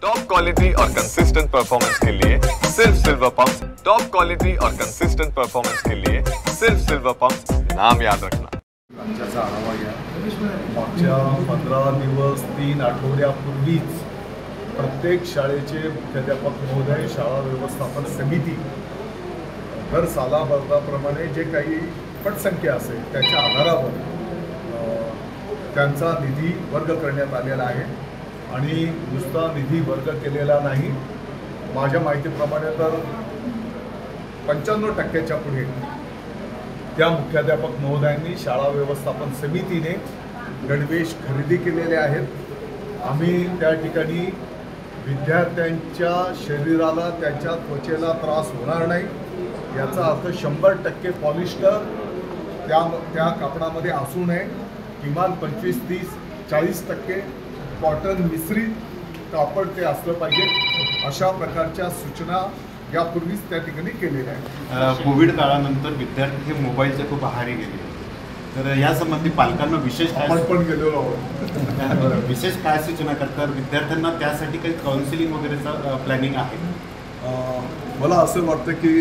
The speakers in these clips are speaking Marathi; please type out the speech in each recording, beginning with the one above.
टॉप क्वालिटी और कंसिस्टेंट परफॉर्मेंस के लिए सिर्फ सिल्वर पंप्स। टॉप क्वालिटी और कंसिस्टेंट परफॉर्मेंस के लिए सिर्फ सिल्वर पंप्स, नाम याद रखना। आमच्याचा आढावा घ्या। मागच्या 15 दिवस 3 आठवड्यापूर्वीच प्रत्येक शाळेचे मुख्याध्यापक महोदय, शाळा व्यवस्थापन समिती दर सालाप्रमाणे जे काही पटसंख्या असेल त्याच्या आधारावर त्यांचा निधी वर्ग करण्यात आलेला आहे आणि नुसता निधी वर्ग केलेला नाही, माझ्या माहितीप्रमाणे तर 95% पुढे त्या मुख्याध्यापक महोदयांनी शाळा व्यवस्थापन समितीने गणवेश खरेदी केलेले आहेत। आम्ही त्या ठिकाणी विद्यार्थ्यांच्या शरीराला, त्यांच्या त्वचेला त्रास होणार नाही याचा अर्थ 100% पॉलिस्टर त्या कापडामध्ये असू नये, किमान 25, 30, 40% कॉटन मिश्रित कापड ते असलं पाहिजे, अशा प्रकारच्या सूचना यापूर्वीच त्या ठिकाणी केलेल्या आहेत। कोविड काळानंतर विद्यार्थी हे मोबाईलचे खूप आहारी गेले, तर यासंबंधी पालकांना विशेष आपण पण गेलेलो आहोत। विशेष काय सूचना करतात विद्यार्थ्यांना, त्यासाठी काही काउन्सिलिंग वगैरेचं प्लॅनिंग आहे? मला असं वाटतं की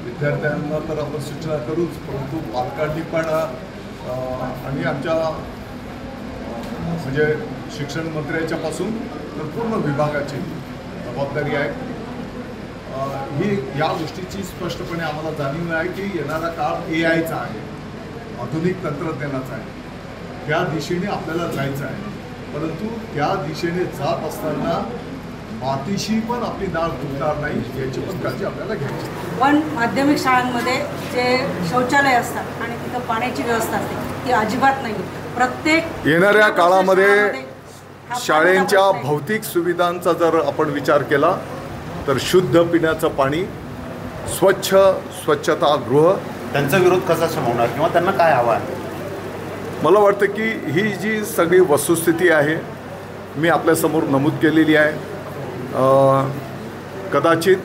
विद्यार्थ्यांना तर आपण सूचना करूच, परंतु पालकांनी पण आणि आमच्या म्हणजे शिक्षण मंत्र्याच्यापासून तर पूर्ण विभागाची जबाबदारी आहे। ही या गोष्टीची स्पष्टपणे आम्हाला जाणीव आहे की येणारा काळ AIचा आहे, आधुनिक तंत्रज्ञानाचा आहे, त्या दिशेने आपल्याला जायचं आहे, परंतु त्या दिशेने जात असताना मातीशी पण आपली नाळ तुटणार नाही याची पण काळजी आपल्याला घ्यायची। पण माध्यमिक शाळांमध्ये जे शौचालय असतात आणि तिथं पाण्याची व्यवस्था असते ती अजिबात नाही। प्रत्येक येणाऱ्या काळामध्ये शाळेंच्या भौतिक सुविधांचा जर आपण विचार केला तर शुद्ध पिण्याचं पाणी, स्वच्छतागृह, त्यांचा विरोध कसा शमवणार किंवा त्यांना काय आव्हान? मला वाटतं की ही जी सगळी वस्तुस्थिती आहे मी आपल्यासमोर नमूद केलेली आहे। कदाचित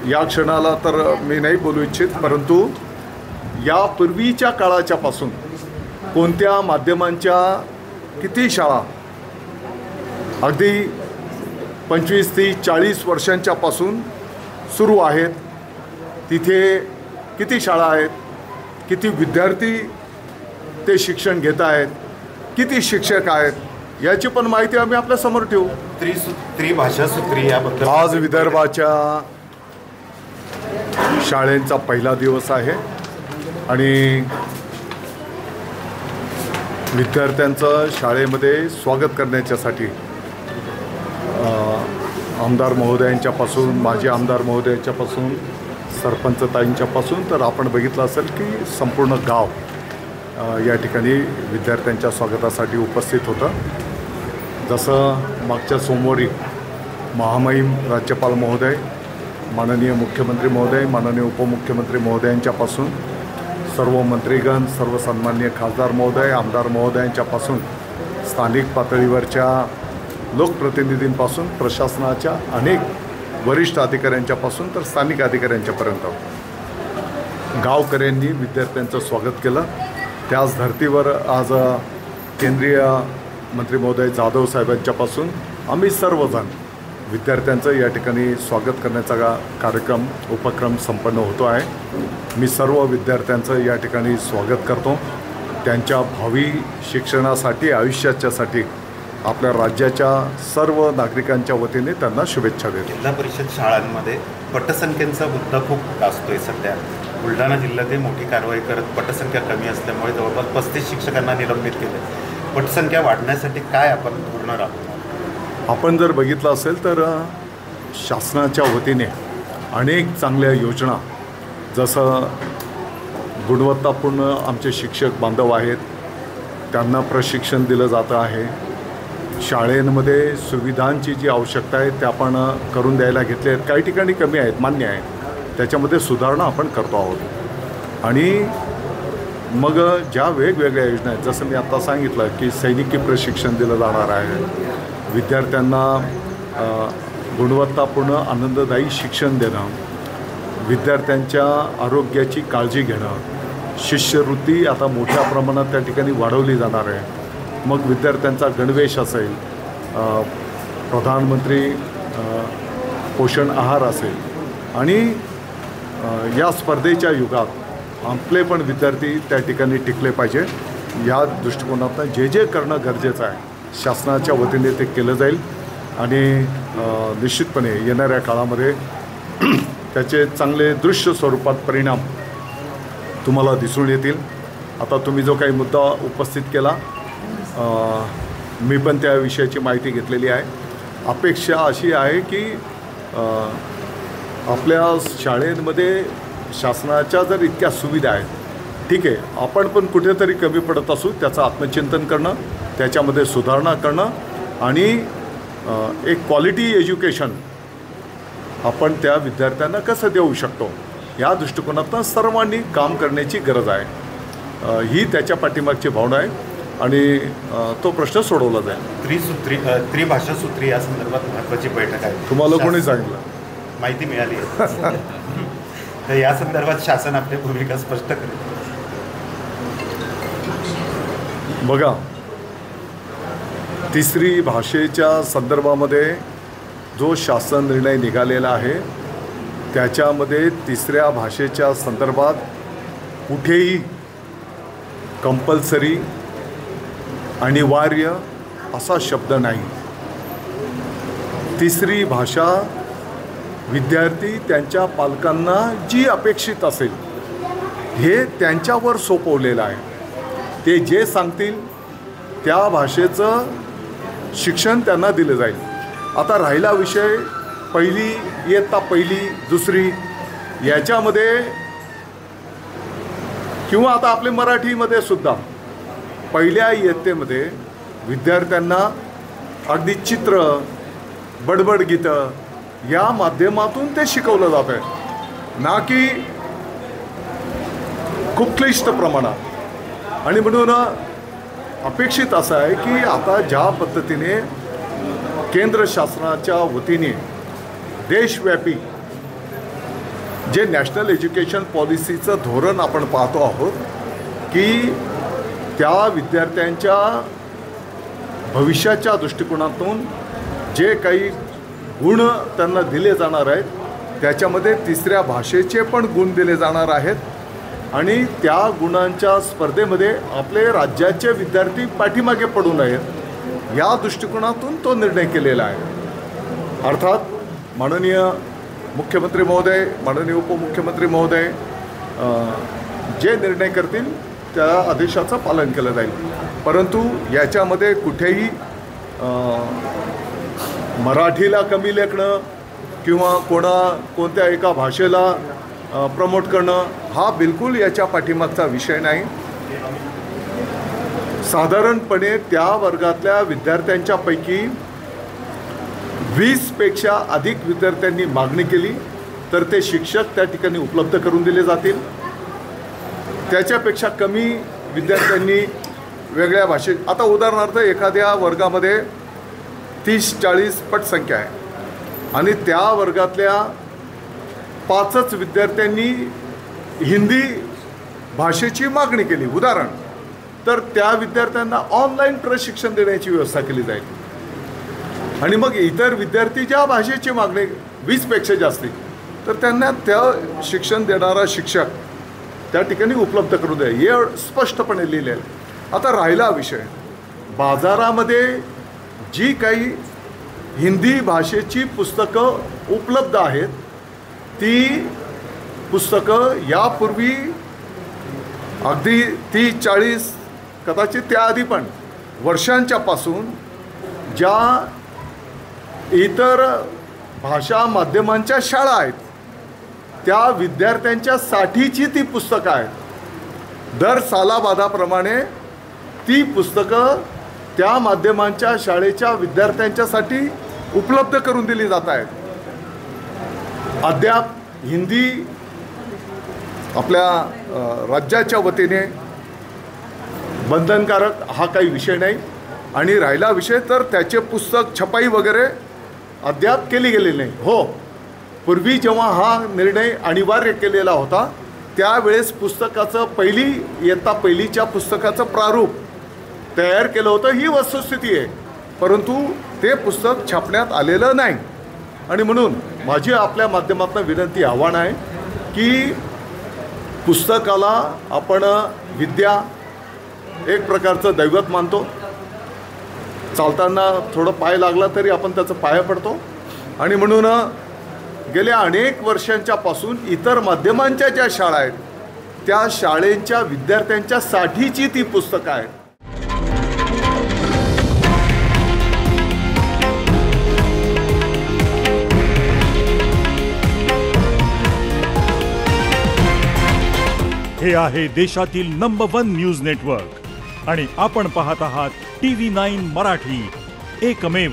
या क्षणाला तर मी नाही बोलू इच्छित, परंतु यापूर्वीच्या काळाच्या पासून कोणत्या माध्यमांच्या किती शाळा अगदी 25, 30, 40 वर्षांच्यापासून सुरू आहेत, तिथे किती शाळा आहेत, किती विद्यार्थी ते शिक्षण घेत आहेत, किती शिक्षक आहेत याची पण माहिती आम्ही आपल्यासमोर ठेवू। त्रिभाषा सूत्री याबद्दल आज विदर्भाच्या शाळेंचा पहिला दिवस आहे आणि विद्यार्थ्यांचं शाळेमध्ये स्वागत करण्याच्यासाठी आमदार महोदयांच्यापासून, माजी आमदार महोदयांच्यापासून, सरपंच ताईंच्यापासून तर आपण बघितलं असेल की संपूर्ण गाव या ठिकाणी विद्यार्थ्यांच्या स्वागतासाठी उपस्थित होतं। जसं मागच्या सोमवारी महामहिम राज्यपाल महोदय, माननीय मुख्यमंत्री महोदय, माननीय उपमुख्यमंत्री महोदयांच्यापासून सर्व मंत्रीगण, सर्व सन्माननीय खासदार महोदय, आमदार महोदयांच्यापासून स्थानिक पातळीवरच्या लोकप्रतिनिधींपासून प्रशासनाच्या अनेक वरिष्ठ अधिकाऱ्यांच्यापासून तर स्थानिक अधिकाऱ्यांच्यापर्यंत गावकऱ्यांनी विद्यार्थ्यांचं स्वागत केलं। त्याच धर्तीवर आज केंद्रीय मंत्री महोदय जाधव साहेबांच्यापासून आम्ही सर्वजण विद्यार्थ्यांचं या ठिकाणी स्वागत करण्याचा उपक्रम संपन्न होतो आहे। मी सर्व विद्यार्थ्यांचं या ठिकाणी स्वागत करतो, त्यांच्या भावी शिक्षणासाठी, आयुष्याच्यासाठी आपल्या राज्याच्या सर्व नागरिकांच्या वतीने त्यांना शुभेच्छा देतो। जिल्हा परिषद शाळांमध्ये पटसंख्येचा मुद्दा खूप गाजतोय सध्या। बुलढाणा जिल्ह्यातही मोठी कारवाई करत पटसंख्या कमी असल्यामुळे जवळपास 35 शिक्षकांना निलंबित केले। पटसंख्या वाढण्यासाठी काय आपण पूर्ण राहतो? आपण जर बघितलं असेल तर शासनाच्या वतीने अनेक चांगल्या योजना, जसं गुणवत्तापूर्ण आमचे शिक्षक बांधव आहेत त्यांना प्रशिक्षण दिलं जातं आहे, शाळेंमध्ये सुविधांची जी आवश्यकता आहे त्या आपण करून द्यायला घेतले आहेत, काही ठिकाणी कमी आहेत, मान्य आहे, त्याच्यामध्ये सुधारणा आपण करतो आहोत। आणि मग ज्या वेगवेगळ्या योजना आहेत, जसं मी आत्ता सांगितलं की सैनिकी प्रशिक्षण दिलं जाणार आहे, विद्यार्थ्यांना गुणवत्तापूर्ण आनंददायी शिक्षण देणं, विद्यार्थ्यांच्या आरोग्याची काळजी घेणं, शिष्यवृत्ती आता मोठ्या प्रमाणात त्या ठिकाणी वाढवली जाणार आहे। मग विद्यार्थ्यांचा गणवेश असेल, प्रधानमंत्री पोषण आहार असेल आणि या स्पर्धेच्या युगात आपले पण विद्यार्थी त्या ठिकाणी टिकले पाहिजे या दृष्टिकोनातून जे जे करणं गरजेचं आहे शासनाच्या वतीने ते केलं जाईल आणि निश्चितपणे येणाऱ्या काळामध्ये त्याचे चांगले दृश्य स्वरूपात परिणाम तुम्हाला दिसून येतील. आता तुम्ही जो काही मुद्दा उपस्थित केला मी पण त्या विषयाची माहिती घेतलेली आहे. अपेक्षा अशी आहे की आपल्या शाळेमध्ये शासनाच्या जर इतक्या सुविधा आहेत ठीक आहे आपण पण कुठेतरी कमी पडत असू त्याचं आत्मचिंतन करणं त्याच्यामध्ये सुधारणा करणं आणि एक क्वालिटी एज्युकेशन आपण त्या विद्यार्थ्यांना कसं देऊ शकतो या दृष्टिकोनातून सर्वांनी काम करण्याची गरज आहे. ही त्याच्या पाठीमागची भावना आहे आणि तो प्रश्न सोडवला जाईल. त्रिभाषासूत्री या संदर्भात महत्त्वाची बैठक आहे. तुम्हाला कोणी सांगितलं? माहिती मिळाली आहे. तर या संदर्भात शासन आपली भूमिका स्पष्ट करेल. बघा तिसरी भाषेच्या संदर्भामध्ये जो शासन निर्णय निघालेला आहे त्याच्यामध्ये तिसऱ्या भाषेच्या संदर्भात कुठेही कंपल्सरी अनिवार्य असा शब्द नाही. तिसरी भाषा विद्यार्थी त्यांच्या पालकांना जी अपेक्षित असेल हे त्यांच्यावर सोपवलेलं आहे. ते जे सांगतील त्या भाषेचं शिक्षण त्यांना दिलं जाईल. आता राहिला विषय पहिली इयत्ता पहिली दुसरी याच्यामध्ये किंवा आता आपले मराठीमध्ये सुद्धा पहिल्या इयत्तेमध्ये विद्यार्थ्यांना अगदी चित्र बडबड गीतं या माध्यमातून ते शिकवलं जात आहे ना की खूप क्लिष्ट प्रमाणात. आणि म्हणून अपेक्षित असं आहे की आता ज्या पद्धतीने केंद्र शासनाच्या वतीने देशव्यापी जे नॅशनल एज्युकेशन पॉलिसीचं धोरण आपण पाहतो आहोत की त्या विद्यार्थ्यांच्या भविष्याच्या दृष्टिकोनातून जे काही गुण त्यांना दिले जाणार आहेत त्याच्यामध्ये तिसऱ्या भाषेचे पण गुण दिले जाणार आहेत आणि त्या गुणांच्या स्पर्धेमध्ये आपले राज्याचे विद्यार्थी पाठीमागे पडू नयेत या दृष्टिकोनातून तो निर्णय केलेला आहे. अर्थात माननीय मुख्यमंत्री महोदय माननीय उपमुख्यमंत्री महोदय जे निर्णय करतील त्या आदेशाचं पालन केलं जाईल. परंतु याच्यामध्ये कुठेही मराठीला कमी लेखणं किंवा कोणत्या एका भाषेला प्रमोट करणं हा बिलकुल याच्या पाठीमागचा विषय नाही. साधारणपणे त्या वर्गातल्या विद्यार्थ्यांच्यापैकी 20पेक्षा अधिक विद्यार्थ्यांनी मागणी केली तर ते शिक्षक त्या ठिकाणी उपलब्ध करून दिले जातील. त्याच्यापेक्षा कमी विद्यार्थ्यांनी वेगळ्या भाषेत आता उदाहरणार्थ एखाद्या वर्गामध्ये 30-40 पटसंख्या आहे आणि त्या वर्गातल्या 5च विद्यार्थ्यांनी हिंदी भाषेची मागणी केली उदाहरण तर त्या विद्यार्थ्यांना ऑनलाईन प्रशिक्षण देण्याची व्यवस्था केली जाईल. आणि मग इतर विद्यार्थी ज्या भाषेची मागणी 20पेक्षा जास्ती तर त्यांना त्या शिक्षण देणारा शिक्षक त्या ठिकाणी उपलब्ध करून द्या हे स्पष्टपणे लिहिलेलं आहे. आता राहिला विषय बाजारामध्ये जी काही हिंदी भाषेची पुस्तकं उपलब्ध आहेत ती पुस्तकं यापूर्वी अगदी 30-40 कदाचित त्याआधी पण वर्षांच्यापासून ज्या इतर भाषा माध्यमांच्या शाळा आहेत त्या विद्यार्थ्यांच्यासाठीची ती पुस्तकं आहेत. दर सालाबादाप्रमाणे ती पुस्तकं त्या माध्यमांच्या शाळेच्या विद्यार्थ्यांच्यासाठी उपलब्ध करून दिली जात आहेत. अद्याप हिंदी आपल्या राज्याच्या वतीने बंधनकारक हा काही विषय नाही. आणि राहिला विषय तर त्याचे पुस्तक छपाई वगैरे अद्याप केली गेलेली नाही. हो पूर्वी जेव्हा हा निर्णय अनिवार्य केलेला होता त्यावेळेस पुस्तकाचं पहिलीच्या पुस्तकाचं प्रारूप तयार केलं होतं ही वस्तुस्थिती आहे. परंतु ते पुस्तक छापण्यात आलेलं नाही. आणि म्हणून माझी आपल्या माध्यमातून विनंती आव्हान आहे की पुस्तकाला आपण विद्या एक प्रकारचं दैवत मानतो. चालताना थोडं पाय लागला तरी आपण त्याचं पाया पडतो. आणि म्हणून गेल्या अनेक वर्षांच्यापासून इतर माध्यमांच्या ज्या शाळा आहेत त्या शाळेच्या विद्यार्थ्यांच्या साठीची ती पुस्तकं आहेत. हे आहे देशातील नंबर 1 न्यूज नेटवर्क आणि आपण पाहत आहात TV9 मराठी, एकमेव.